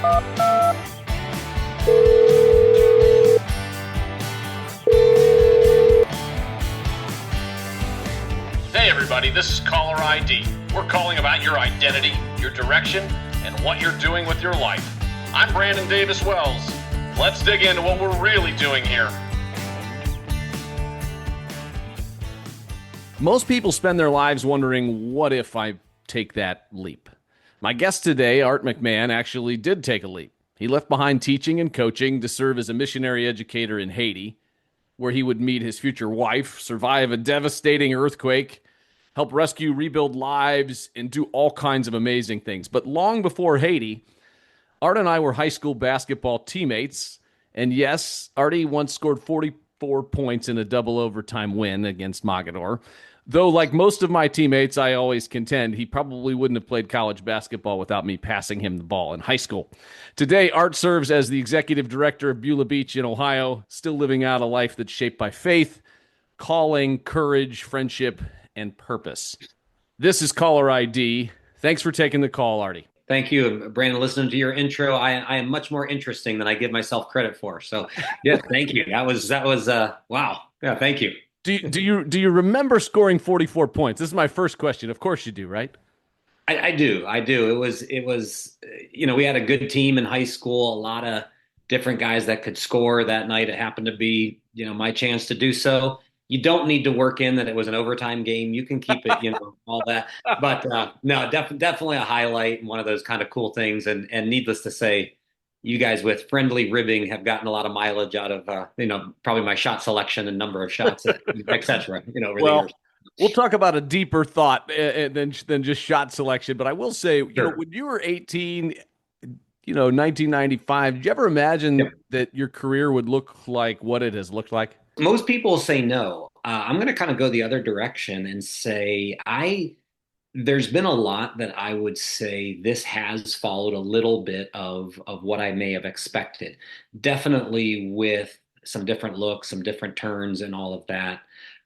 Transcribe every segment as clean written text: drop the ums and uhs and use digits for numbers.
Hey everybody, this is Caller ID. We're calling about your identity, your direction, and what you're doing with your life. I'm Brandon Davis Wells. Let's dig into what we're really doing here. Most people spend their lives wondering, what if I take that leap? My guest today, Art McMahon, actually did take a leap. He left behind teaching and coaching to serve as a missionary educator in Haiti, where he would meet his future wife, survive a devastating earthquake, help rescue, rebuild lives, and do all kinds of amazing things. But long before Haiti, Art and I were high school basketball teammates. And yes, Artie once scored 44 points in a double overtime win against Mogador. Though, like most of my teammates, I always contend he probably wouldn't have played college basketball without me passing him the ball in high school. Today, Art serves as the executive director of Beulah Beach in Ohio, still living out a life that's shaped by faith, calling, courage, friendship, and purpose. This is Caller ID. Thanks for taking the call, Artie. Thank you, Brandon. Listening to your intro, I am much more interesting than I give myself credit for. So, yeah, thank you. That was wow. Yeah, thank you. Do you remember scoring 44 points? This is my first question. Of course you do, right? I do. It was we had a good team in high school. A lot of different guys that could score that night. It happened to be my chance to do so. You don't need to work in that it was an overtime game. You can keep it, all that. But no, definitely a highlight and one of those kind of cool things. And needless to say, you guys with friendly ribbing have gotten a lot of mileage out of, probably my shot selection and number of shots, et cetera, over the years. We'll talk about a deeper thought than just shot selection. But I will say, Sure. When you were 18, 1995, did you ever imagine that your career would look like what it has looked like? Most people say no. I'm going to kind of go the other direction and say there's been a lot that I would say this has followed a little bit of what I may have expected. Definitely with some different looks, some different turns and all of that.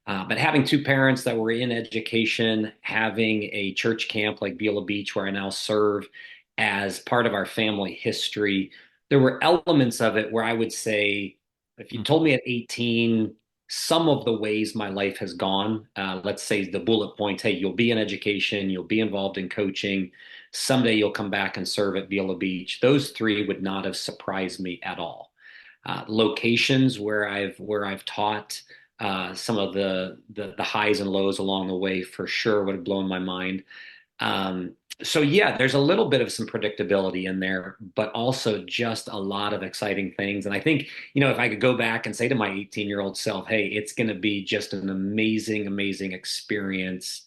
But having two parents that were in education, having a church camp like Beulah Beach, where I now serve as part of our family history, there were elements of it where I would say, if you told me at 18, some of the ways my life has gone, let's say the bullet points, hey, you'll be in education, you'll be involved in coaching, someday you'll come back and serve at Beulah Beach. Those three would not have surprised me at all. Locations where I've taught, some of the highs and lows along the way for sure would have blown my mind. So yeah, there's a little bit of some predictability in there, but also just a lot of exciting things. And I think, if I could go back and say to my 18-year-old self, hey, it's going to be just an amazing, amazing experience.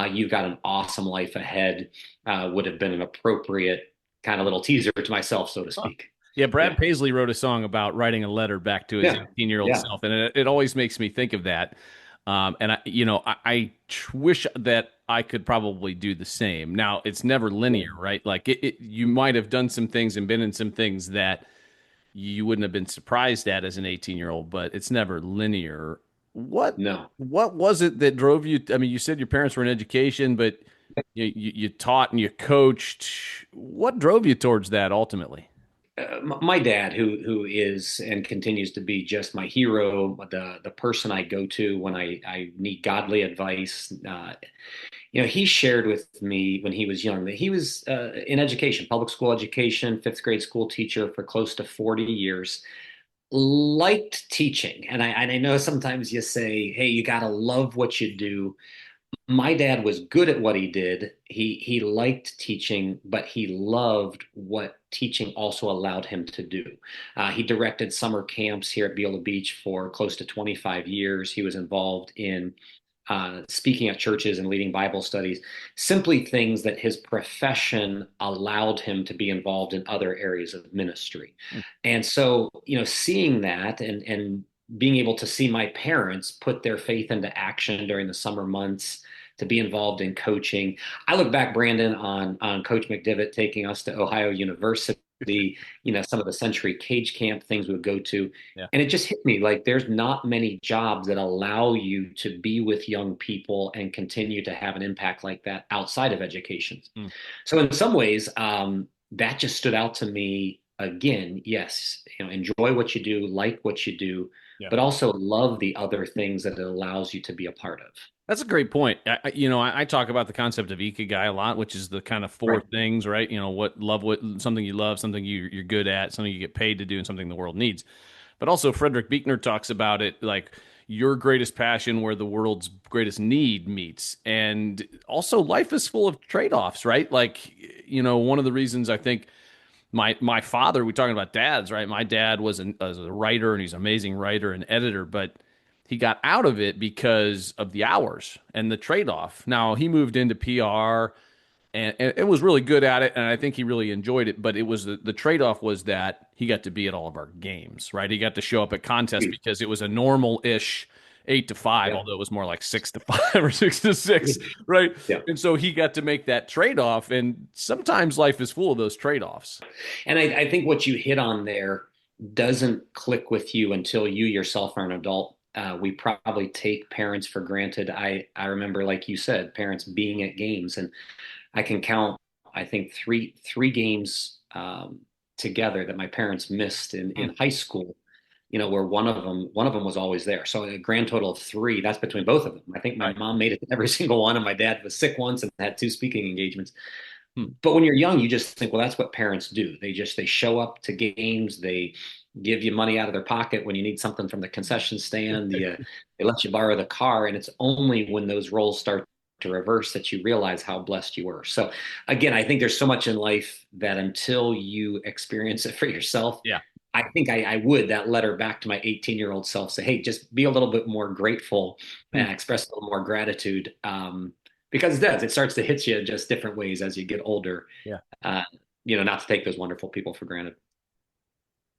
You've got an awesome life ahead, would have been an appropriate kind of little teaser to myself, so to speak. Yeah, Brad Paisley wrote a song about writing a letter back to his 18-year-old self, and it always makes me think of that. And I wish that I could probably do the same. Now, it's never linear, right? Like you might have done some things and been in some things that you wouldn't have been surprised at as an 18-year-old, but it's never linear. What was it that drove you? I mean, you said your parents were in education, but you taught and you coached. What drove you towards that ultimately? My dad, who is and continues to be just my hero, the person I go to when I need godly advice. He shared with me when he was young that he was in education, public school education, fifth grade school teacher for close to 40 years. Liked teaching, and I know sometimes you say, "Hey, you got to love what you do." My dad was good at what he did. He liked teaching, but he loved what teaching also allowed him to do. He directed summer camps here at Beulah Beach for close to 25 years. He was involved in speaking at churches and leading Bible studies, simply things that his profession allowed him to be involved in other areas of ministry. And so, seeing that and being able to see my parents put their faith into action during the summer months to be involved in coaching. I look back, Brandon, on Coach McDivitt taking us to Ohio University, some of the Century Cage Camp things we would go to. Yeah. And it just hit me like there's not many jobs that allow you to be with young people and continue to have an impact like that outside of education. So in some ways, that just stood out to me again. Yes, enjoy what you do, like what you do, Yeah. but also love the other things that it allows you to be a part of. That's a great point. I talk about the concept of ikigai a lot, which is the kind of four Right. things, right? What something you love, something you're good at, something you get paid to do, and something the world needs. But also, Frederick Buechner talks about it like your greatest passion where the world's greatest need meets. And also, life is full of trade-offs, right? Like, one of the reasons I think my father, we're talking about dads, right? My dad was a writer, and he's an amazing writer and editor, but he got out of it because of the hours and the trade-off. Now he moved into PR and it was really good at it, and I think he really enjoyed it. But it was the trade-off was that he got to be at all of our games, right? He got to show up at contests because it was a normal-ish 8 to 5, Yeah. although it was more like 6 to 5 or 6 to 6, right? Yeah. And so he got to make that trade-off, and sometimes life is full of those trade-offs. And I think what you hit on there doesn't click with you until you yourself are an adult. We probably take parents for granted. I remember, like you said, parents being at games, and I can count, I think three games together that my parents missed Hmm. in high school. Where one of them was always there. So a grand total of three. That's between both of them. I think my Right. mom made it to every single one, and my dad was sick once and had two speaking engagements. Hmm. But when you're young, you just think, well, that's what parents do. They show up to games. They give you money out of their pocket when you need something from the concession stand. They let you borrow the car, and it's only when those roles start to reverse that you realize how blessed you were. So again, I think there's so much in life that until you experience it for yourself, Yeah. I think I would that letter back to my 18-year-old self say, hey, just be a little bit more grateful Hmm. and express a little more gratitude. Because it does, it starts to hit you just different ways as you get older. Yeah. Uh, not to take those wonderful people for granted.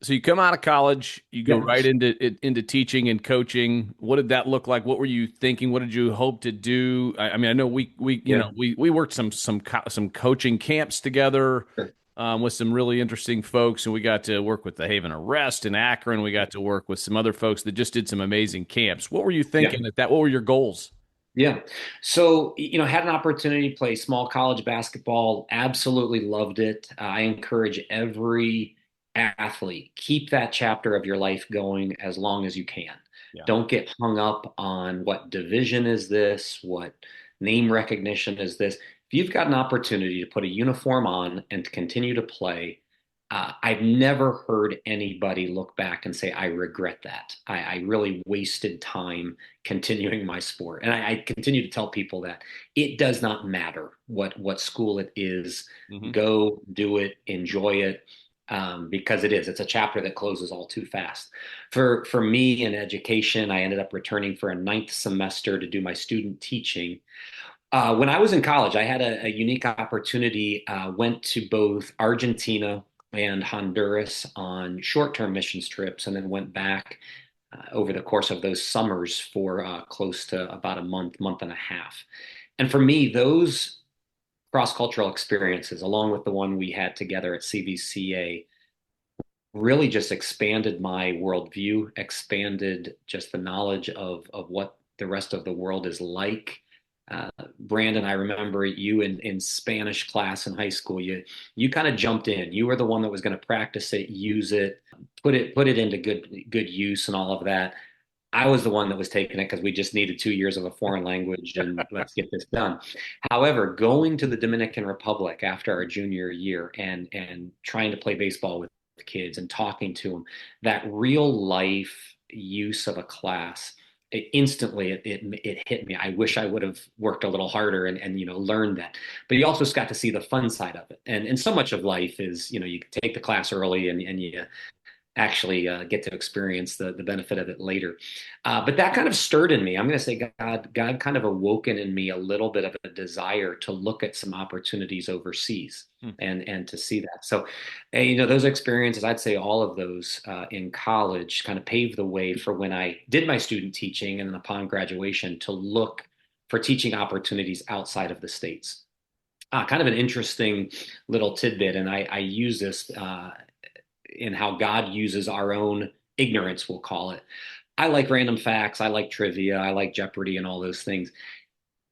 So you come out of college, you go Yeah. right into teaching and coaching. What did that look like? What were you thinking? What did you hope to do? I mean, I know Yeah. we worked some coaching camps together Sure. with some really interesting folks, and we got to work with the Haven Arrest in Akron. We got to work with some other folks that just did some amazing camps. What were you Yeah. thinking at that? What were your goals? Yeah. So, had an opportunity to play small college basketball, absolutely loved it. I encourage every athlete, keep that chapter of your life going as long as you can. Yeah. Don't get hung up on what division is this, what name recognition is this. If you've got an opportunity to put a uniform on and to continue to play, I've never heard anybody look back and say, I regret that. I really wasted time continuing my sport. And I continue to tell people that it does not matter what school it is. Hmm. Go do it, enjoy it, because it's a chapter that closes all too fast. For me in education, I ended up returning for a ninth semester to do my student teaching. When I was in college, I had a unique opportunity. Went to both Argentina and Honduras on short-term missions trips, and then went back over the course of those summers for close to about a month and a half. And for me, those cross-cultural experiences, along with the one we had together at CVCA, really just expanded my worldview, expanded just the knowledge of what the rest of the world is like. Brandon, I remember you in Spanish class in high school. You kind of jumped in. You were the one that was going to practice it, use it, put it into good use, and all of that. I was the one that was taking it because we just needed 2 years of a foreign language and let's get this done. However, going to the Dominican Republic after our junior year and trying to play baseball with kids and talking to them, that real life use of a class, it hit me. I wish I would have worked a little harder and learned that. But you also got to see the fun side of it. And so much of life is, you take the class early and you actually get to experience the benefit of it later. But that kind of stirred in me. I'm going to say God kind of awoken in me a little bit of a desire to look at some opportunities overseas Hmm. and to see that. So, those experiences, I'd say all of those in college kind of paved the way for when I did my student teaching and then upon graduation to look for teaching opportunities outside of the States. Kind of an interesting little tidbit, and I use this in how God uses our own ignorance, we'll call it. I like random facts. I like trivia. I like Jeopardy and all those things.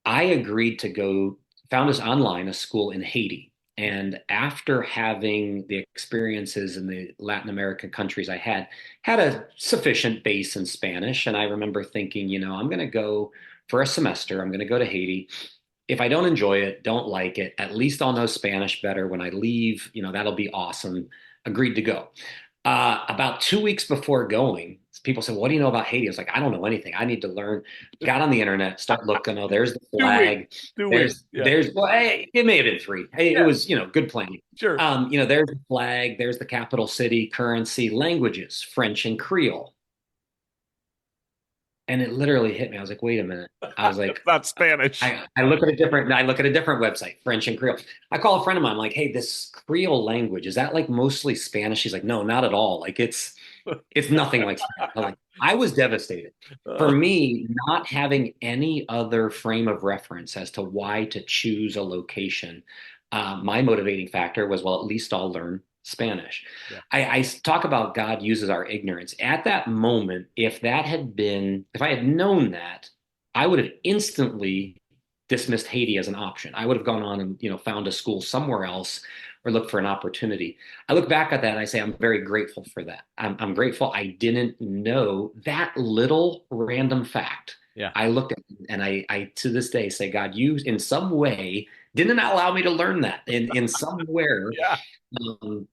I agreed to found us online, a school in Haiti. And after having the experiences in the Latin American countries I had a sufficient base in Spanish. And I remember thinking, I'm going to go for a semester. I'm going to go to Haiti. If I don't enjoy it, don't like it, at least I'll know Spanish better when I leave. That'll be awesome. Agreed to go. About 2 weeks before going, people said, "What do you know about Haiti?" I was like, "I don't know anything. I need to learn." Got on the internet, start looking. Oh, there's the 2 weeks. flag. 2 weeks. There's Yeah. there's well, hey, it may have been three. Hey, it Yeah. was good planning. Sure. There's the flag. There's the capital city, currency, languages, French and Creole. And it literally hit me. I was like, "Wait a minute." I was It's like, not Spanish. I look at a different website, French and Creole. I call a friend of mine, I'm like, "Hey, this Creole language, is that like mostly Spanish?" She's like, "No, not at all. Like it's nothing like Spanish." I was devastated. For Uh, me, not having any other frame of reference as to why to choose a location, my motivating factor was, well, at least I'll learn Spanish. yeah. I talk about God uses our ignorance. At that moment, if I had known that, I would have instantly dismissed Haiti as an option. I would have gone on and found a school somewhere else or looked for an opportunity. I look back at that and I say I'm very grateful for that. I'm grateful I didn't know that little random fact. Yeah. I looked at it and I to this day say, God, you in some way didn't allow me to learn that in somewhere. Yeah. Um,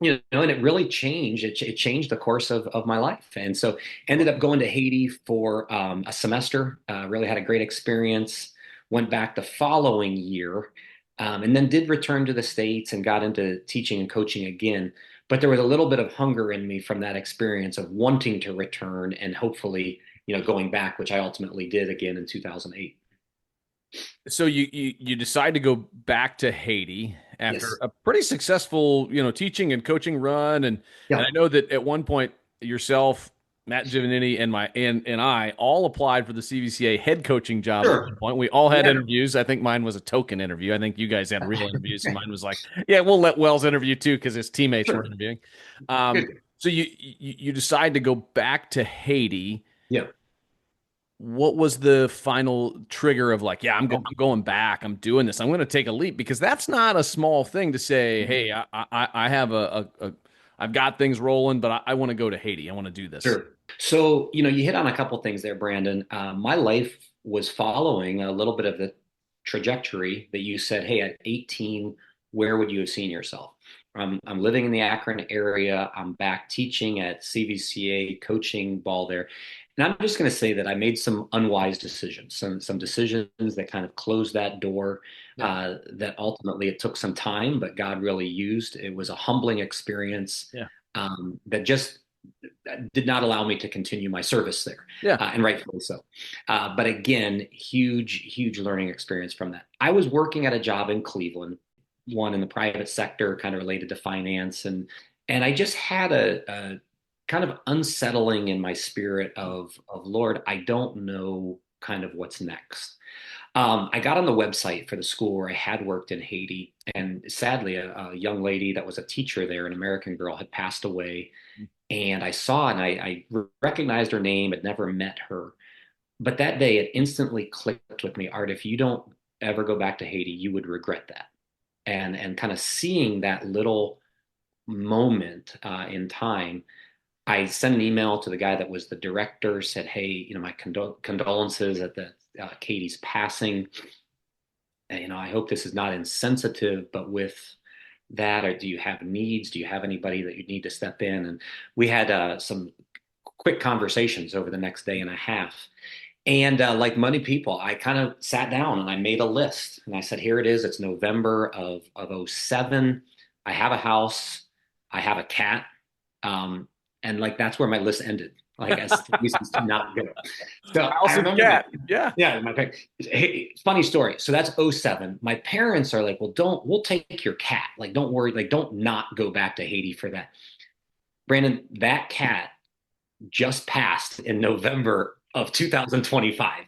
and it really changed. It changed the course of my life. And so ended up going to Haiti for a semester. Really had a great experience. Went back the following year, and then did return to the States and got into teaching and coaching again. But there was a little bit of hunger in me from that experience of wanting to return and hopefully, going back, which I ultimately did again in 2008. So you decide to go back to Haiti after Yes. a pretty successful, teaching and coaching run, and Yeah. I know that at one point yourself, Matt Giovannini, and I all applied for the CVCA head coaching job at one Sure. point. We all had Yeah. interviews. I think mine was a token interview. I think you guys had real interviews, and mine was like, yeah, we'll let Wells interview too because his teammates were Sure. interviewing. Good. So you decide to go back to Haiti. Yeah. What was the final trigger of like, yeah, I'm going back. I'm doing this. I'm going to take a leap because that's not a small thing to say. Hey, I have I've got things rolling, but I want to go to Haiti. I want to do this. Sure. So, you hit on a couple things there, Brandon. My life was following a little bit of the trajectory that you said, hey, at 18, where would you have seen yourself? I'm living in the Akron area. I'm back teaching at CVCA, coaching ball there. And I'm just going to say that I made some unwise decisions, some decisions that kind of closed that door. Yeah. That ultimately it took some time, but God really used. It was a humbling experience Yeah. that just did not allow me to continue my service there, Yeah. and rightfully so. But again, huge learning experience from that. I was working at a job in Cleveland, one in the private sector, kind of related to finance, and I just had a kind of unsettling in my spirit of Lord, I don't know kind of what's next. I got on the website for the school where I had worked in Haiti, and sadly, a young lady that was a teacher there, an American girl, had passed away. And I saw and I recognized her name, had never met her. But that day, it instantly clicked with me, Art, if you don't ever go back to Haiti, you would regret that. And kind of seeing that little moment in time, I sent an email to the guy that was the director, said, hey, my condolences at the Katie's passing. And, I hope this is not insensitive, but with that, or do you have needs? Do you have anybody that you need to step in? And we had some quick conversations over the next day and a half. And like many people, I kind of sat down and I made a list. And I said, here it is. It's November of '07. I have a house. I have a cat. And like that's where my list ended. Like as reasons to not go. So I House and remember, cat. Yeah. yeah, hey, funny story. So that's '07. My parents are like, well, we'll take your cat. Like, don't worry. Like, don't not go back to Haiti for that. Brandon, that cat just passed in November of 2025.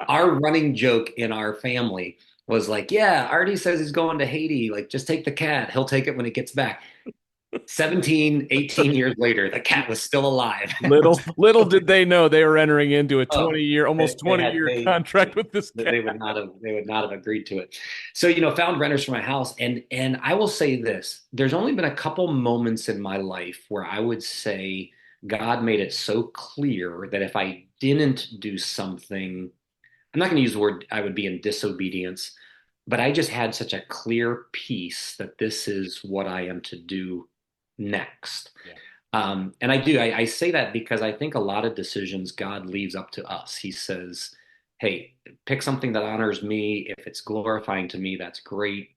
Our running joke in our family was like, yeah, Artie says he's going to Haiti. Like, just take the cat. He'll take it when he gets back. 17, 18 years later, the cat was still alive. Little did they know they were entering into a Oh, 20-year, almost they 20 had year contract with this cat. they would not have agreed to it. So, found renters for my house, and I will say this: there's only been a couple moments in my life where I would say God made it so clear that if I didn't do something, I'm not going to use the word I would be in disobedience, but I just had such a clear peace that this is what I am to do next. Yeah. And I say that because I think a lot of decisions God leaves up to us. He says, hey, pick something that honors me. If it's glorifying to me, that's great.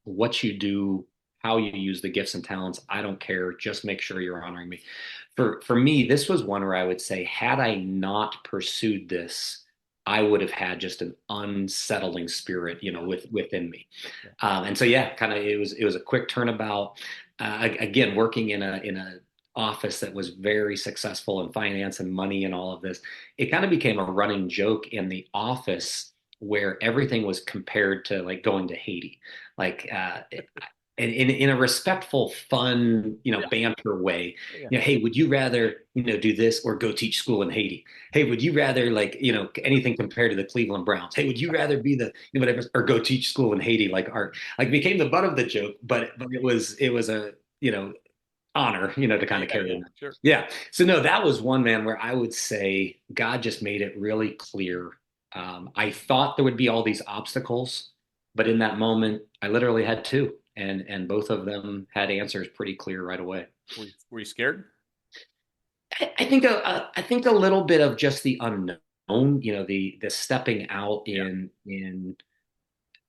What you do, how you use the gifts and talents, I don't care. Just make sure you're honoring me. For me, this was one where I would say, had I not pursued this, I would have had just an unsettling spirit, within me. Yeah. And so, yeah, kind of, it was a quick turnabout. Again, working in a office that was very successful in finance and money and all of this, it kind of became a running joke in the office where everything was compared to like going to Haiti, like in a respectful, fun, Yeah. banter way. Yeah. Hey, would you rather, do this or go teach school in Haiti? Hey, would you rather like, anything compared to the Cleveland Browns? Hey, would you rather be the, whatever, or go teach school in Haiti like Art? Like became the butt of the joke, but it was a, honor, to kind Yeah. of carry Yeah. on. Sure. Yeah. So no, that was one, man, where I would say God just made it really clear. I thought there would be all these obstacles, but in that moment, I literally had two, and both of them had answers pretty clear right away. Were you scared? I think a little bit of just the unknown, the stepping out Yeah. in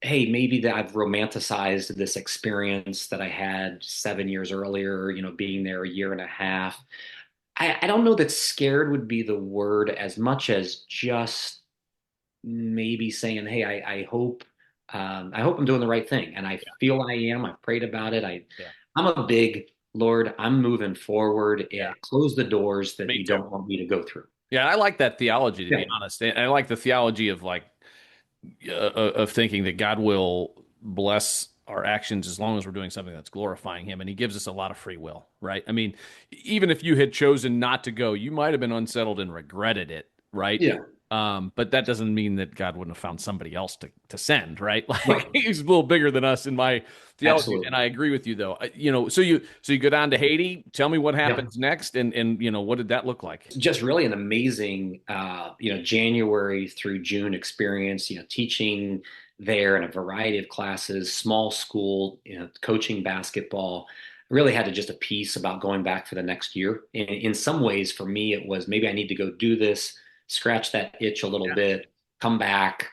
hey, maybe that I've romanticized this experience that I had 7 years earlier, being there a year and a half. I don't know that scared would be the word as much as just maybe saying, hey, I hope I'm doing the right thing. And I Yeah. feel I am. I've prayed about it. Yeah. I'm a big Lord, I'm moving forward Yeah. and close the doors that Me you too. don't want me to go through. Yeah, I like that theology, to Yeah. be honest. And I like the theology of like of thinking that God will bless our actions as long as we're doing something that's glorifying Him, and He gives us a lot of free will, right? I mean, even if you had chosen not to go, you might have been unsettled and regretted it, right? Yeah. But that doesn't mean that God wouldn't have found somebody else to send, right? Right. Like He's a little bigger than us in my theology, and Absolutely. I agree with you though. So you go down to Haiti. Tell me what Yeah. happens next, and what did that look like? Just really an amazing, January through June experience, teaching there in a variety of classes, small school, coaching basketball. I really had to just a piece about going back for the next year. In some ways, for me, it was maybe I need to go do this, scratch that itch a little Yeah. bit, come back,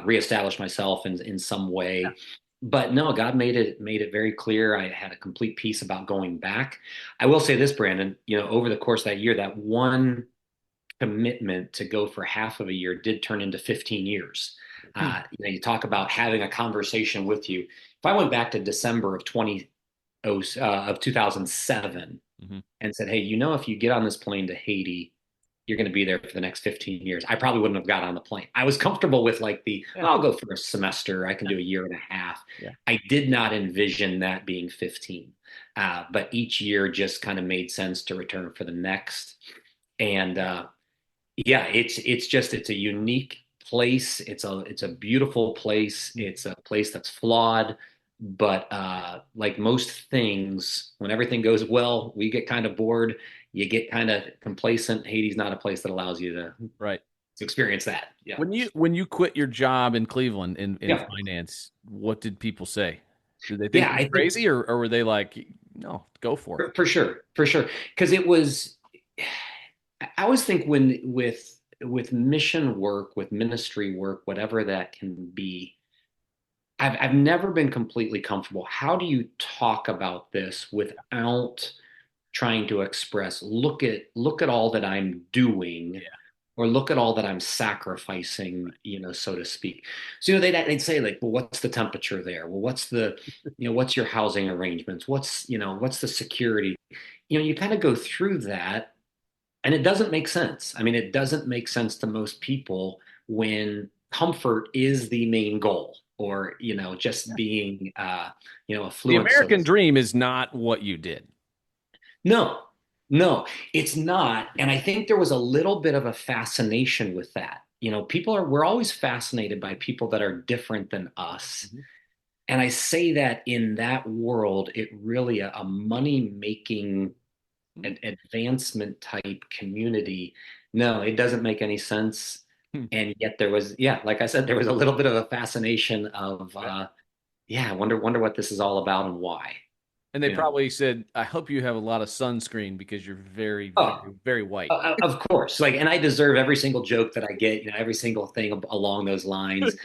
reestablish myself in some way. But no, God made it very clear. I had a complete piece about going back. I will say this, Brandon, over the course of that year, that one commitment to go for half of a year did turn into 15 years. Hmm. You talk about having a conversation with you. If I went back to December of 2007 Hmm. and said, hey, if you get on this plane to Haiti, you're going to be there for the next 15 years. I probably wouldn't have got on the plane. I was comfortable with like Yeah. well, I'll go for a semester. I can do a year and a half. Yeah. I did not envision that being 15. But each year just kind of made sense to return for the next. And yeah, it's a unique place. It's a beautiful place. It's a place that's flawed, but like most things, when everything goes well, we get kind of bored. You get kind of complacent. Haiti's not a place that allows you Right. to experience that. Yeah. When you quit your job in Cleveland in Yeah. finance, what did people say? Did they think Yeah, you I were think crazy, or were they like, no, go for it? for sure, for sure. Because it was I always think when with mission work, with ministry work, whatever that can be, I've never been completely comfortable. How do you talk about this without trying to express, look at all that I'm doing, Yeah. or look at all that I'm sacrificing, so to speak. So, they'd say like, well, what's the temperature there? Well, what's your housing arrangements? What's the security? You kind of go through that, and it doesn't make sense. I mean, it doesn't make sense to most people when comfort is the main goal, or just being The affluent. So American dream is not what you did. no, no, it's not. And I think there was a little bit of a fascination with that. We're always fascinated by people that are different than us. Mhm. And I say that in that world, it really a money making advancement type community. No, it doesn't make any sense. Hmm. And yet there was, yeah, like I said, there was a little bit of a fascination of, yeah, I wonder what this is all about and why. And they You know. probably said, I hope you have a lot of sunscreen because you're very, Oh, very, very white. of course. Like, and I deserve every single joke that I get, every single thing along those lines.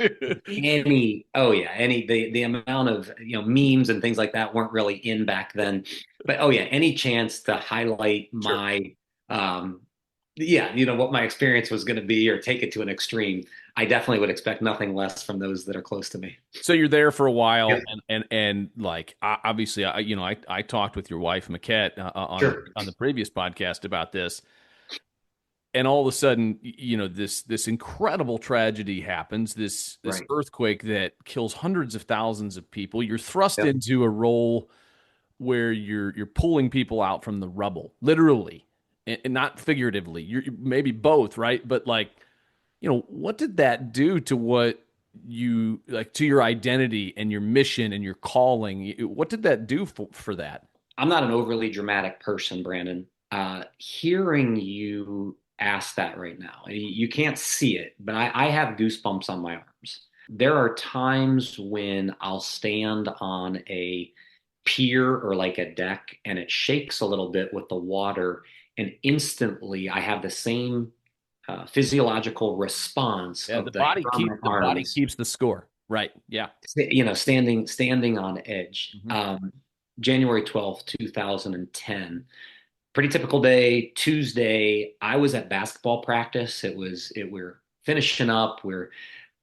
Oh yeah, the amount of, memes and things like that weren't really in back then. But oh yeah, any chance to highlight Sure. um, yeah, what my experience was going to be or take it to an extreme, I definitely would expect nothing less from those that are close to me. So you're there for a while, Yep. and like obviously, I talked with your wife Miquette Sure. on the previous podcast about this, and all of a sudden, this incredible tragedy happens, this Right. earthquake that kills hundreds of thousands of people. You're thrust Yep. into a role where you're pulling people out from the rubble, literally, and not figuratively. You're maybe both, right? But like, what did that do to what you like to your identity and your mission and your calling? What did that do for that? I'm not an overly dramatic person, Brandon. Hearing you ask that right now, you can't see it, but I have goosebumps on my arms. There are times when I'll stand on a pier or like a deck and it shakes a little bit with the water, and instantly I have the same physiological response Yeah, of the hair on my the body arms, keeps the score. Right. Yeah. standing on edge. Mhm. January 12th, 2010. Pretty typical day. Tuesday, I was at basketball practice. We're finishing up.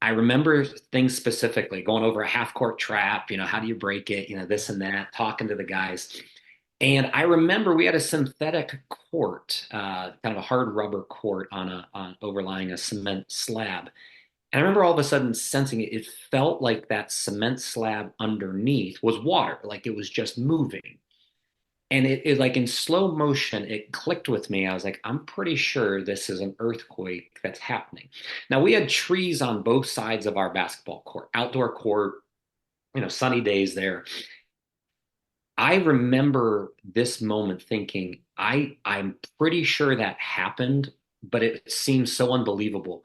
I remember things specifically, going over a half court trap, how do you break it, this and that, talking to the guys. And I remember we had a synthetic court, kind of a hard rubber court on overlying a cement slab. And I remember all of a sudden sensing it. It felt like that cement slab underneath was water, like it was just moving. And it like in slow motion, it clicked with me. I was like, I'm pretty sure this is an earthquake that's happening. Now we had trees on both sides of our basketball court, outdoor court, sunny days there. I remember this moment thinking, I'm pretty sure that happened, but it seems so unbelievable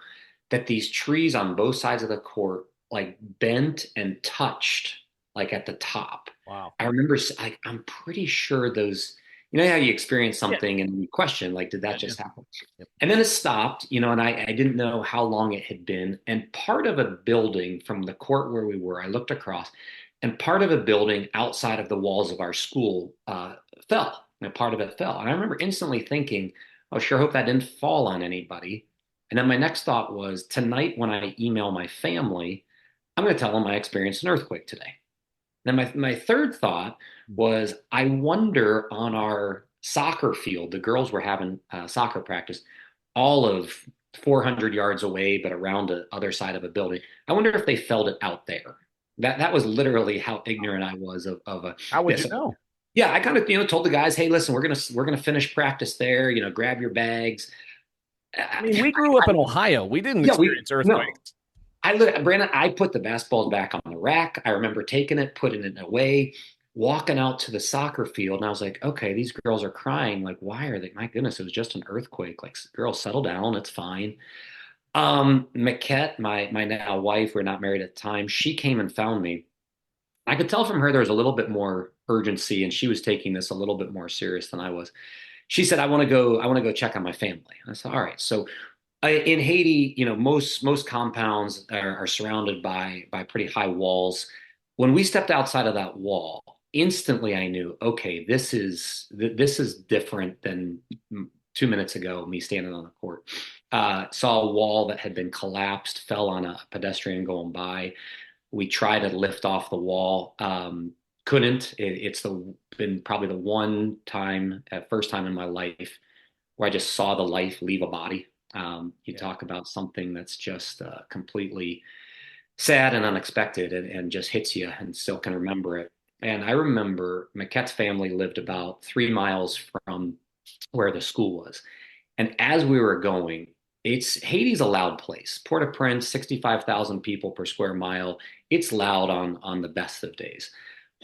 that these trees on both sides of the court like bent and touched like at the top. Wow. I remember I'm pretty sure those, how you experience Yeah. something and you question, like, did that Yeah. Yeah. just happen? Yep. And then it stopped, and I didn't know how long it had been. And part of a building from the court where we were, I looked across, and part of a building outside of the walls of our school fell. Part of it fell. And I remember instantly thinking, oh, sure hope that didn't fall on anybody. And then my next thought was, tonight when I email my family, I'm going to tell them I experienced an earthquake today. Then my third thought was, I wonder on our soccer field, the girls were having soccer practice, all of 400 yards away, but around the other side of a building. I wonder if they felt it out there. That was literally how ignorant I was of How would this. you know? Yeah, I kind of told the guys, hey, listen, we're gonna finish practice there. Grab your bags. I mean, we grew up in Ohio. We didn't Yeah, we experience no. earthquakes. Brandon, I put the basketballs back on the rack. I remember taking it, putting it away, walking out to the soccer field, and I was like, okay, these girls are crying. Like, why are they? My goodness, it was just an earthquake. Like, girls, settle down. It's fine. Miquette, my now wife, we're not married at the time, she came and found me. I could tell from her there was a little bit more urgency, and she was taking this a little bit more serious than I was. She said, I want to go check on my family. I said, all right. So in Haiti, most compounds are surrounded by pretty high walls. When we stepped outside of that wall, instantly I knew, okay, this is different than 2 minutes ago, me standing on the court. Saw a wall that had been collapsed, fell on a pedestrian going by. We tried to lift off the wall. Couldn't. It's been probably the one time, first time in my life where I just saw the life leave a body. You Yeah. talk about something that's just completely sad and unexpected and just hits you and still can remember it. And I remember Miquette's family lived about 3 miles from where the school was. And as we were going, it's Haiti's a loud place. Port-au-Prince, 65,000 people per square mile. It's loud on the best of days.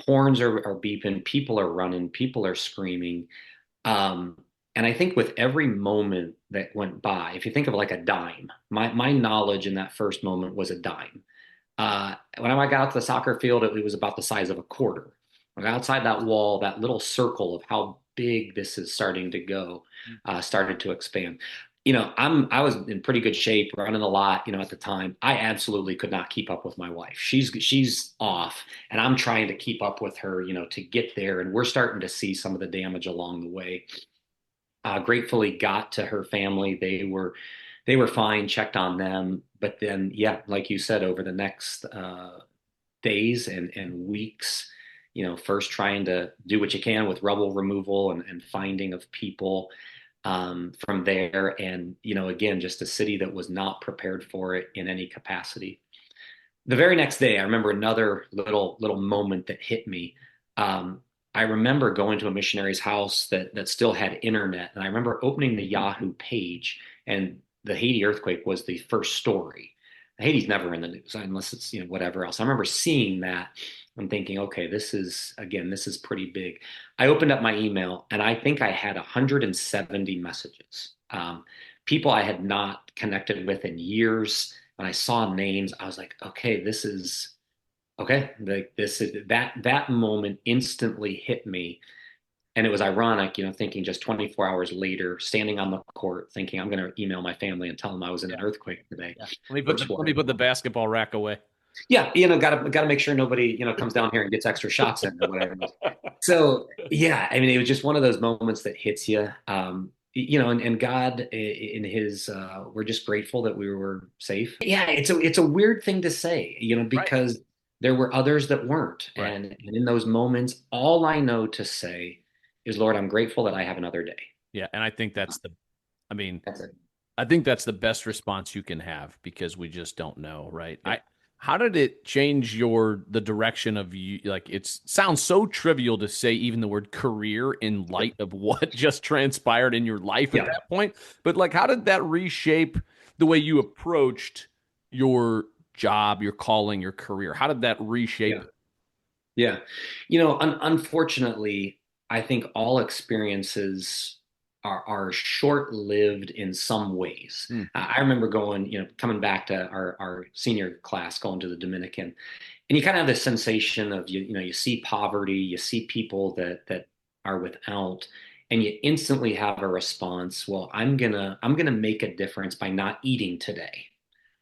Horns are beeping, people are running, people are screaming. Um, and I think with every moment that went by, if you think of like a dime, my knowledge in that first moment was a dime. When I got out to the soccer field, it was about the size of a quarter. When outside that wall, that little circle of how big this is starting to go, started to expand. I was in pretty good shape, running a lot, at the time. I absolutely could not keep up with my wife. She's off, and I'm trying to keep up with her, to get there. And we're starting to see some of the damage along the way. Gratefully got to her family. They were fine, checked on them. But then, yeah, like you said, over the next days and weeks, first trying to do what you can with rubble removal and finding of people from there. And, again, just a city that was not prepared for it in any capacity. The very next day, I remember another little moment that hit me. I remember going to a missionary's house that still had internet, and I remember opening the Yahoo page, and the Haiti earthquake was the first story. Haiti's never in the news unless it's whatever else. I remember seeing that and thinking, okay, this is pretty big. I opened up my email, and I think I had 170 messages. People I had not connected with in years. When I saw names, I was like, okay, this is okay. Like this is that moment instantly hit me. And it was ironic, thinking just 24 hours later, standing on the court, thinking I'm going to email my family and tell them I was in Yeah. an earthquake today. Yeah. Let me put the Virtual. basketball rack away. Yeah, gotta make sure nobody, comes down here and gets extra shots in or whatever. So yeah, I mean, it was just one of those moments that hits you. And God in His, we're just grateful that we were safe. Yeah, it's a weird thing to say, Right. because there were others that weren't, Right. and in those moments, all I know to say is, Lord, I'm grateful that I have another day. Yeah. And I mean, That's it. I think that's the best response you can have because we just don't know, right? Yeah. How did it change the direction of you? Like it sounds so trivial to say even the word career in light of what just transpired in your life at Yeah. that point, but like how did that reshape the way you approached your job, your calling, your career? How did that reshape Yeah. Yeah. Unfortunately, I think all experiences are short-lived in some ways. it? I remember going, coming back to our senior class, going to the Dominican, and you kind of have this sensation of you see poverty, you see people that are without, and you instantly have a response. Well, I'm gonna make a difference by not eating today.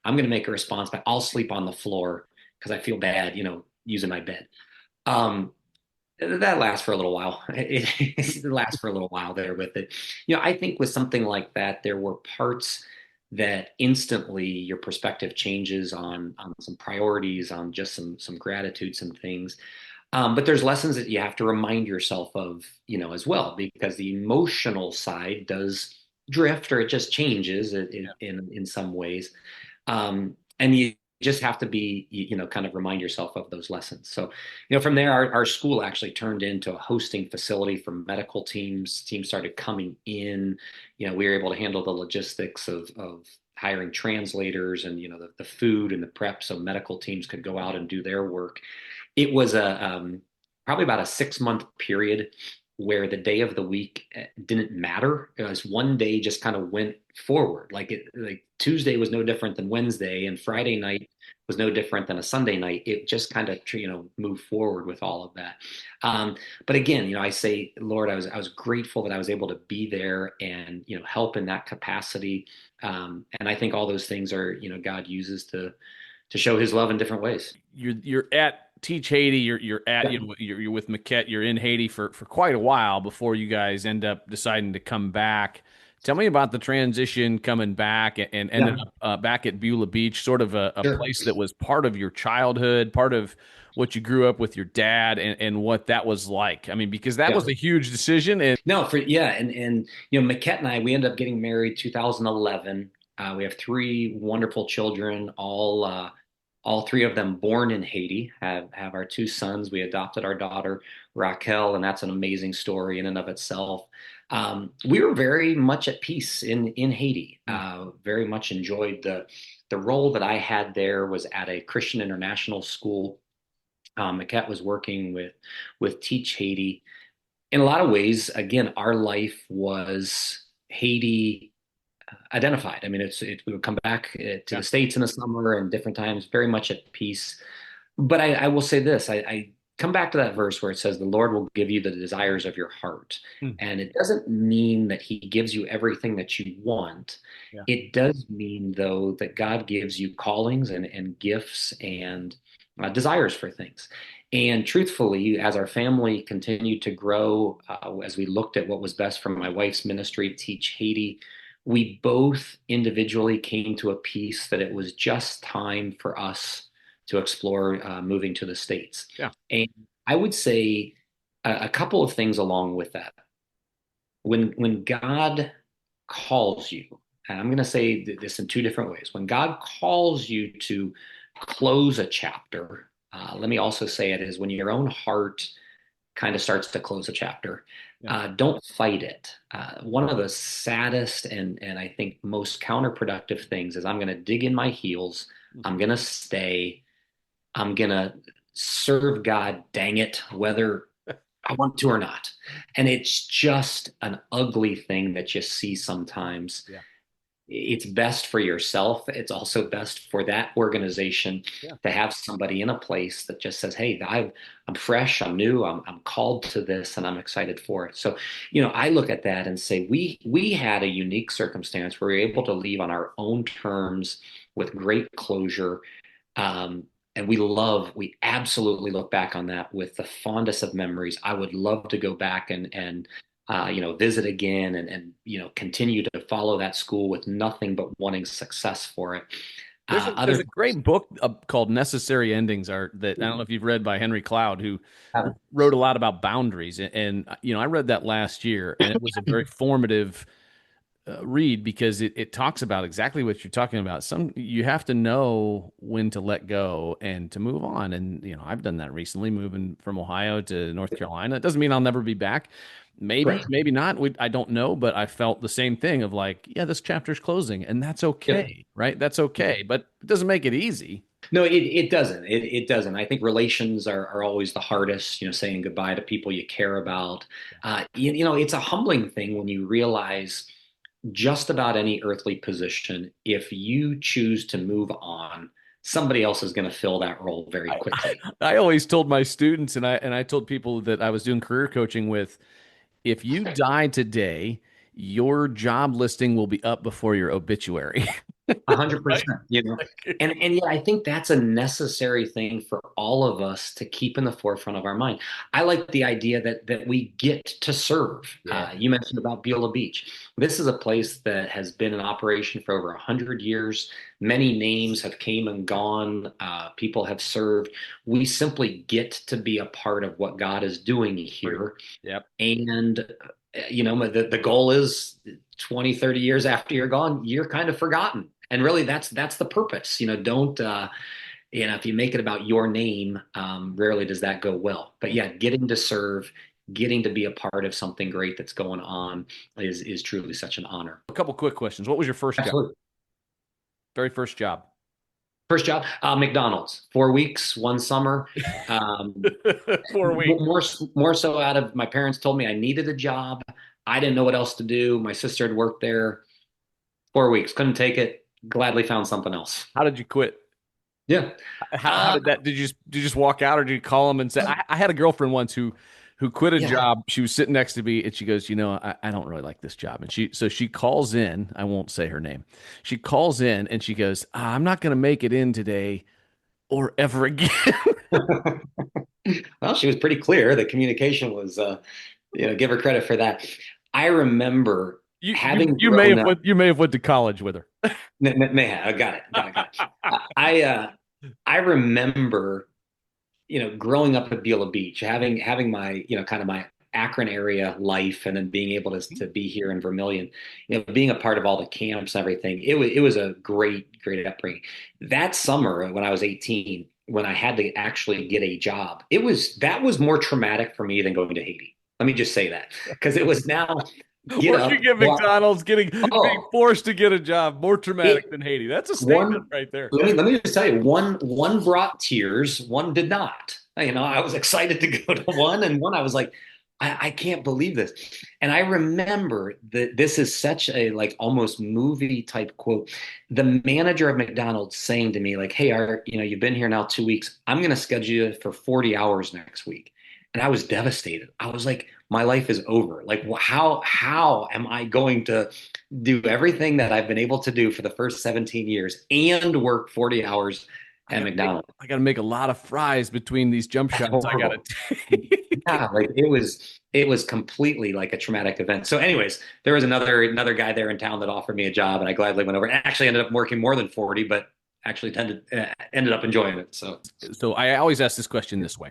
I'm gonna make a response by I'll sleep on the floor because I feel bad, using my bed. Um, that lasts for a little while. It lasts for a little while there with it. I think with something like that, there were parts that instantly your perspective changes on some priorities, on just some gratitude, some things. But there's lessons that you have to remind yourself of, as well, because the emotional side does drift or it just changes in some ways. And you just have to be, kind of remind yourself of those lessons. So, from there, our school actually turned into a hosting facility for medical teams. Teams started coming in. We were able to handle the logistics of hiring translators and, the food and the prep so medical teams could go out and do their work. It was probably about a 6 month period where the day of the week didn't matter. It was one day just kind of went forward. Like Tuesday was no different than Wednesday, and Friday night was no different than a Sunday night. It just kind of moved forward with all of that. But again, I say, Lord, I was grateful that I was able to be there and help in that capacity. And I think all those things are God uses to show His love in different ways. You're at Teach Haiti. You're at Yeah. you're with Miquette. You're in Haiti for quite a while before you guys end up deciding to come back Tell me about the transition coming back and ended Yeah, up back at Beulah Beach, sort of a sure. place that was part of your childhood, part of what you grew up with your dad, and what that was like. I mean, because that Yeah. was a huge decision. And No, yeah, and Miquette and I, we ended up getting married 2011. We have three wonderful children, all three of them born in Haiti. Have our two sons. We adopted our daughter Raquel, and that's an amazing story in and of itself. We were very much at peace in Haiti. Very much enjoyed the role that I had there was at a Christian international school. Miquette was working with Teach Haiti. In a lot of ways, again, our life was Haiti identified. I mean, we would come back to yeah, the States in the summer and different times, very much at peace. But I will say this, I come back to that verse where it says, the Lord will give you the desires of your heart. Hmm. And it doesn't mean that he gives you everything that you want. Yeah. It does mean, though, that God gives you callings and gifts and desires for things. And truthfully, as our family continued to grow, as we looked at what was best for my wife's ministry, Teach Haiti, we both individually came to a peace that it was just time for us to explore moving to the States. Yeah. And I would say a couple of things along with that. When God calls you, and I'm going to say this in two different ways. When God calls you to close a chapter, let me also say it is when your own heart kind of starts to close a chapter. Yeah. Don't fight it. One of the saddest and I think most counterproductive things is I'm going to dig in my heels. I'm going to stay. I'm going to serve God, dang it, whether I want to or not. And it's just an ugly thing that you see sometimes. Yeah. It's best for yourself. It's also best for that organization Yeah. to have somebody in a place that just says, "Hey, I'm fresh, I'm new, I'm called to this, and I'm excited for it." So, I look at that and say we had a unique circumstance where we were able to leave on our own terms with great closure. And we absolutely look back on that with the fondest of memories. I would love to go back and visit again and continue to follow that school with nothing but wanting success for it. There's a great book called Necessary Endings, Art, that I don't know if you've read, by Henry Cloud, who wrote a lot about boundaries. And I read that last year, and it was a very formative read, because it talks about exactly what you're talking about. You have to know when to let go and to move on. And I've done that recently, moving from Ohio to North Carolina. It doesn't mean I'll never be back. Maybe, Correct. maybe not. I don't know, but I felt the same thing of like, yeah, this chapter's closing, and that's Yep. okay, right? That's okay, but it doesn't make it easy. No, it doesn't. It doesn't. I think relations are always the hardest, saying goodbye to people you care about. It's a humbling thing when you realize just about any earthly position, if you choose to move on, somebody else is going to fill that role very I, quickly. I always told my students, and I told people that I was doing career coaching with, if you die today, your job listing will be up before your obituary. Right? 100%, and yet I think that's a necessary thing for all of us to keep in the forefront of our mind. I like the idea that we get to serve. Yeah. You mentioned about Beulah Beach. This is a place that has been in operation for over 100 years. Many names have came and gone. People have served. We simply get to be a part of what God is doing here. Yep. And the goal is 20, 30 years after you're gone, you're kind of forgotten. And really that's the purpose. Don't if you make it about your name, rarely does that go well. But yeah, getting to serve, getting to be a part of something great that's going on is truly such an honor. A couple quick questions. What was your first job? Absolutely. Very first job? First job, McDonald's, 4 weeks, one summer. Um, 4 weeks. more so out of my parents told me I needed a job. I didn't know what else to do. My sister had worked there. 4 weeks, couldn't take it. Gladly found something else. How did you quit? Yeah. How Uh, did that? Did you just walk out, or did you call them and say? I had a girlfriend once who quit a yeah. job. She was sitting next to me, and she goes, I don't really like this job. And she calls in. I won't say her name. She calls in and she goes, I'm not going to make it in today or ever again. Well, she was pretty clear. The communication was, give her credit for that. I remember having you may grown have up, went to college with her. I got it, got it. I remember, growing up at Beulah Beach, having my, kind of my Akron area life, and then being able to be here in Vermilion, being a part of all the camps and everything. It was a great upbringing. That summer when I was 18, when I had to actually get a job, that was more traumatic for me than going to Haiti. Let me just say that, because it was now get up. Working at McDonald's, being Oh, forced to get a job, more traumatic it than Haiti. That's a statement one. right there. Let me just tell you, one brought tears, one did not. I was excited to go to one, and one I was like, I can't believe this. And I remember that this is such a like almost movie type quote. The manager of McDonald's saying to me, like, "Hey, Art, you've been here now 2 weeks. I'm going to schedule you for 40 hours next week." And I was devastated. I was like, my life is over. Like, how am I going to do everything that I've been able to do for the first 17 years and work 40 hours at McDonald's? I got to make a lot of fries between these jump That's shots I got horrible. to take. Yeah, like it was completely like a traumatic event. So, anyways, there was another guy there in town that offered me a job, and I gladly went over. And actually ended up working more than 40, but actually ended up enjoying it. So, So I always ask this question this way.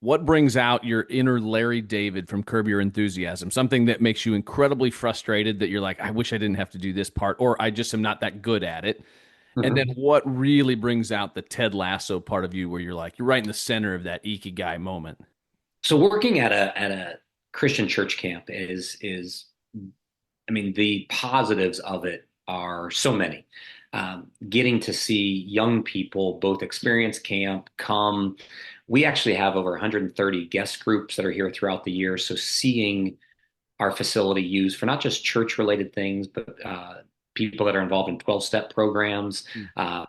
What brings out your inner Larry David from Curb Your Enthusiasm? Something that makes you incredibly frustrated that you're like, I wish I didn't have to do this part, or I just am not that good at it. And then mhm. what really brings out the Ted Lasso part of you where you're like, you're right in the center of that ikigai moment. So working at a Christian church camp is I mean, the positives of it are so many. Getting to see young people both experience camp, come. We actually have over 130 guest groups that are here throughout the year. So seeing our facility used for not just church related things, but people that are involved in 12-step programs, Mm.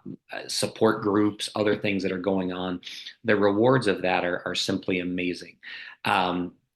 support groups, other things that are going on. The rewards of that are simply amazing.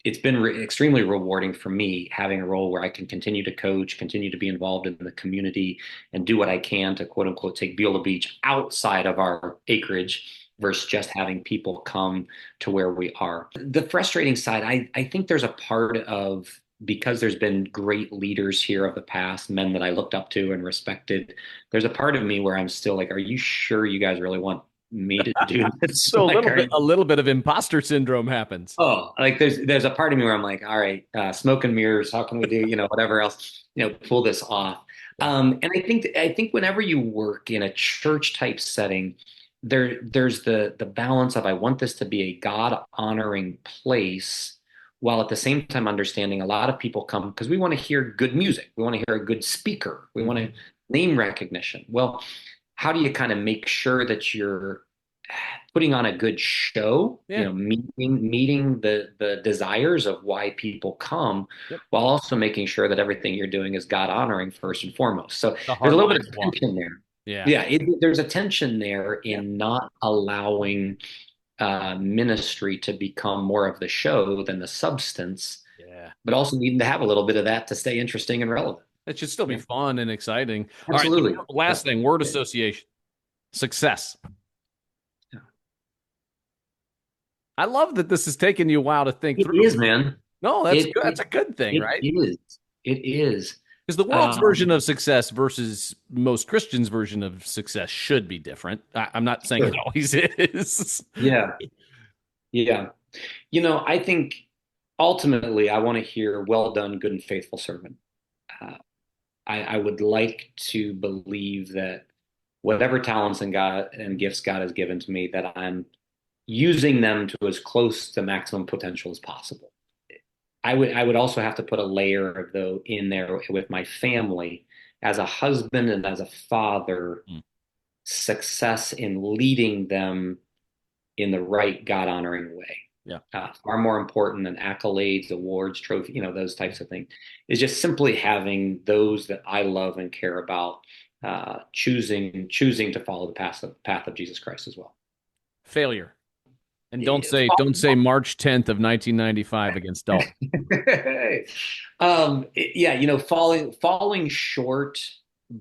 It's been extremely rewarding for me having a role where I can continue to coach, continue to be involved in the community, and do what I can to quote unquote take Beulah Beach outside of our acreage versus just having people come to where we are. The frustrating side, I think there's a part of because there's been great leaders here of the past, men that I looked up to and respected. There's a part of me where I'm still like, are you sure you guys really want me to do this? So Like, a little bit of imposter syndrome happens. oh, like there's a part of me where I'm like, all right, smoke and mirrors. How can we do, whatever else, pull this off? Yeah. And I think whenever you work in a church type setting, there's the balance of I want this to be a God honoring place, while at the same time understanding a lot of people come because we want to hear good music, we want to hear a good speaker, we want to Mhm. name recognition. Well, how do you kind of make sure that you're putting on a good show, Yeah. meeting the desires of why people come, Yep. while also making sure that everything you're doing is God honoring first and foremost. So The there's a hard little bit lines of walk. tension there. Yeah. Yeah, there's a tension there Yeah. in not allowing ministry to become more of the show than the substance, Yeah. but also needing to have a little bit of that to stay interesting and relevant. It should still be Yeah, fun and exciting. All right. absolutely. Yeah. Last thing, word Yeah. association. Success. Yeah. I love that this has taken you a while to think It through. is, man. No, that's It good. That's it a good thing, it right? is. It is. Because the world's version Um, of success versus most Christians' version of success should be different. I'm not saying it sure. always is. Yeah. Yeah. I think ultimately I want to hear, well done, good and faithful servant. Uh, I would like to believe that whatever talents and God and gifts God has given to me, that I'm using them to as close to maximum potential as possible. I would also have to put a layer of though in there with my family as a husband and as a father, Mm. success in leading them in the right God honoring way. Yeah. Far more important than accolades, awards, trophy, those types of things, is just simply having those that I love and care about, choosing to follow the path of Jesus Christ as well. Failure. And It's don't say March 10th of 1995 against Dalton. yeah, falling short,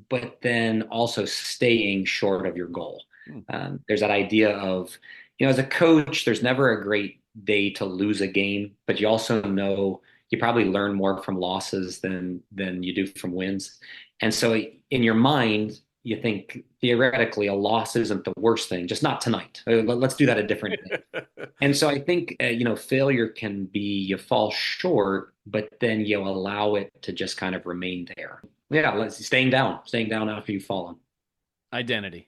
but then also staying short of your goal. Hmm. There's that idea of, as a coach, there's never a great day to lose a game, but you also know you probably learn more from losses than you do from wins. And so in your mind, you think theoretically a loss isn't the worst thing, just not tonight. Let's do that a different day. And so I think failure can be you fall short, but then you allow it to just kind of remain there. Yeah, let's staying down after you've fallen. Identity.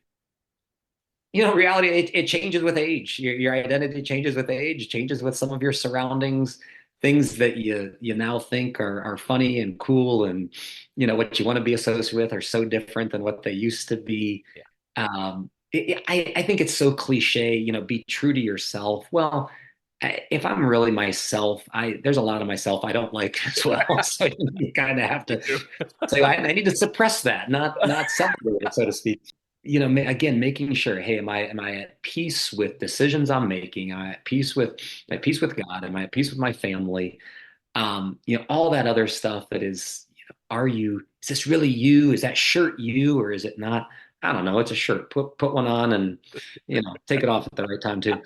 Reality, it changes with age. Your identity changes with age, changes with some of your surroundings, things that you now think are funny and cool, and what you want to be associated with are so different than what they used to be. Yeah. I think it's so cliche, be true to yourself. Well, if I'm really myself, there's a lot of myself I don't like as well. So you kind of have to say I need to suppress that, not celebrate it, so to speak. Again, making sure, hey, am I at peace with decisions I'm making? Am I at peace with God? Am I at peace with my family? All that other stuff that is, is this really you? Is that shirt you, or is it not? I don't know. It's a shirt. Put one on and, take it off at the right time too.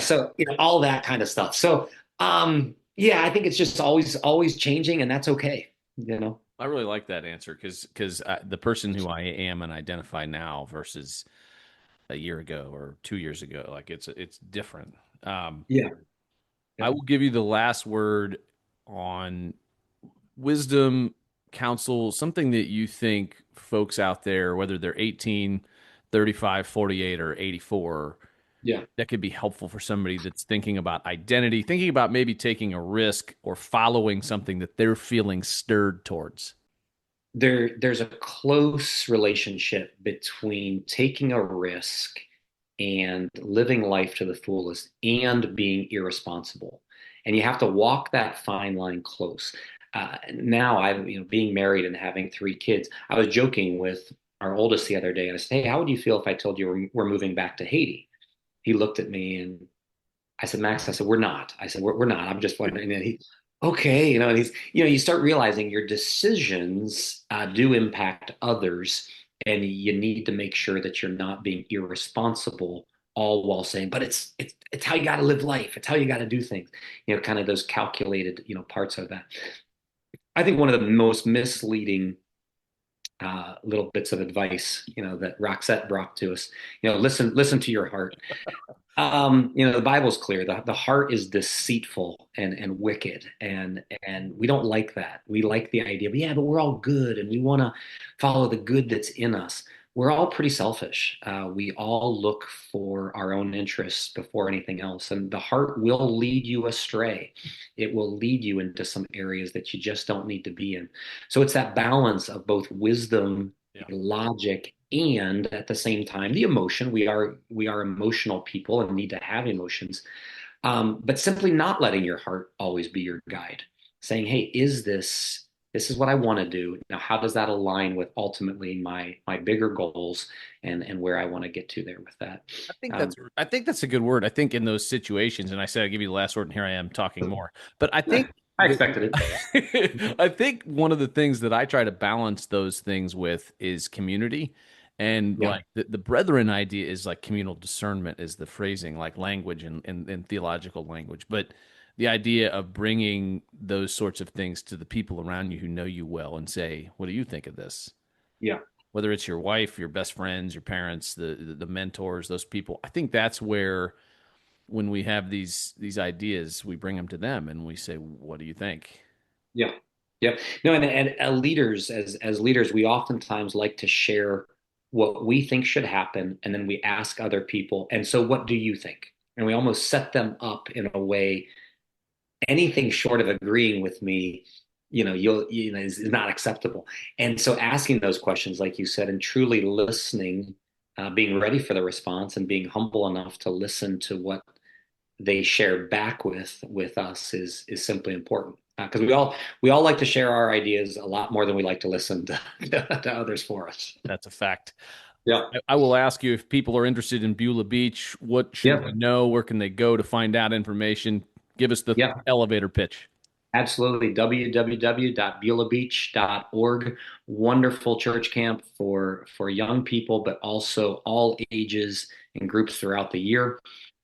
So, all that kind of stuff. So, yeah, I think it's just always changing, and that's okay. I really like that answer because the person who I am and identify now versus a year ago or 2 years ago, like it's different. Yeah. I will give you the last word on wisdom, counsel, something that you think folks out there, whether they're 18, 35, 48, or 84, Yeah. that could be helpful for somebody that's thinking about identity, thinking about maybe taking a risk or following something that they're feeling stirred towards. There's a close relationship between taking a risk and living life to the fullest and being irresponsible. And you have to walk that fine line close. Now I'm, being married and having three kids. I was joking with our oldest the other day, and I said, "Hey, how would you feel if I told you we're moving back to Haiti?" He looked at me and I said, "Max," I said, "we're not." I said, "We're not. I'm just wondering." And okay, and you start realizing your decisions do impact others, and you need to make sure that you're not being irresponsible, all while saying, but it's how you got to live life. It's how you got to do things. Kind of those calculated, parts of that. I think one of the most misleading little bits of advice, that Roxette brought to us, listen to your heart. The Bible's clear. The heart is deceitful and wicked, and we don't like that. We like the idea, but we're all good, and we want to follow the good that's in us. We're all pretty selfish. We all look for our own interests before anything else, and the heart will lead you astray. It will lead you into some areas that you just don't need to be in. So it's that balance of both wisdom, Yeah. logic, and at the same time the emotion. We are emotional people and need to have emotions, but simply not letting your heart always be your guide, saying, hey, this is what I want to do now. How does that align with ultimately my bigger goals and where I want to get to there with that? I think that's a good word. I think in those situations, and I said I'd give you the last word, and here I am talking more. But I think I expected that, I think one of the things that I try to balance those things with is community. And Yeah. like the brethren idea is like communal discernment is the phrasing, like language and theological language. But the idea of bringing those sorts of things to the people around you who know you well and say, what do you think of this? Yeah. Whether it's your wife, your best friends, your parents, the mentors, those people. I think that's where when we have these ideas, we bring them to them and we say, what do you think? Yeah. Yep. No, and leaders, as leaders, we oftentimes like to share what we think should happen, and then we ask other people, and so what do you think? And we almost set them up in a way, anything short of agreeing with me, is not acceptable. And so asking those questions, like you said, and truly listening, being ready for the response and being humble enough to listen to what they share back with us is simply important, because we all like to share our ideas a lot more than we like to listen to others for us. That's a fact. Yeah. I will ask you if people are interested in Beulah Beach, what should they Yeah. know? Where can they go to find out information? Give us the Yeah. elevator pitch. Absolutely. www.beulahbeach.org. Wonderful church camp for young people, but also all ages and groups throughout the year.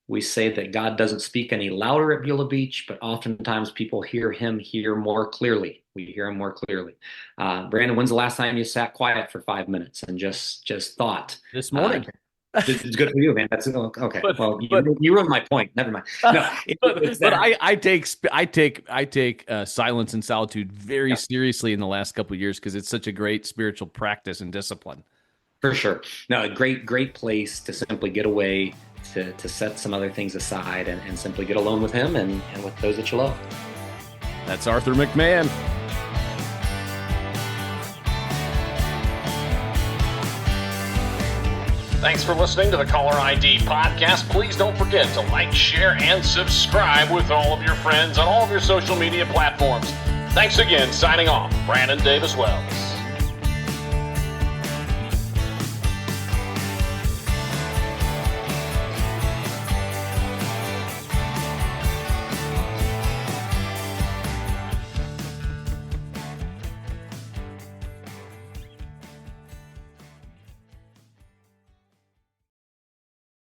We say that God doesn't speak any louder at Beulah Beach, but oftentimes people hear him hear more clearly. We hear him more clearly. Brandon, when's the last time you sat quiet for 5 minutes and just thought? This morning. It's good for you, man. That's okay. But, Well, but, you ruined my point. Never mind. No, but I take silence and solitude very seriously in the last couple of years because it's such a great spiritual practice and discipline. For sure. No, a great place to simply get away, to set some other things aside and simply get alone with him and with those that you love. That's Art McMahon. Thanks for listening to the Caller ID podcast. Please don't forget to like, share, and subscribe with all of your friends on all of your social media platforms. Thanks again. Signing off, Brandon Davis Wells.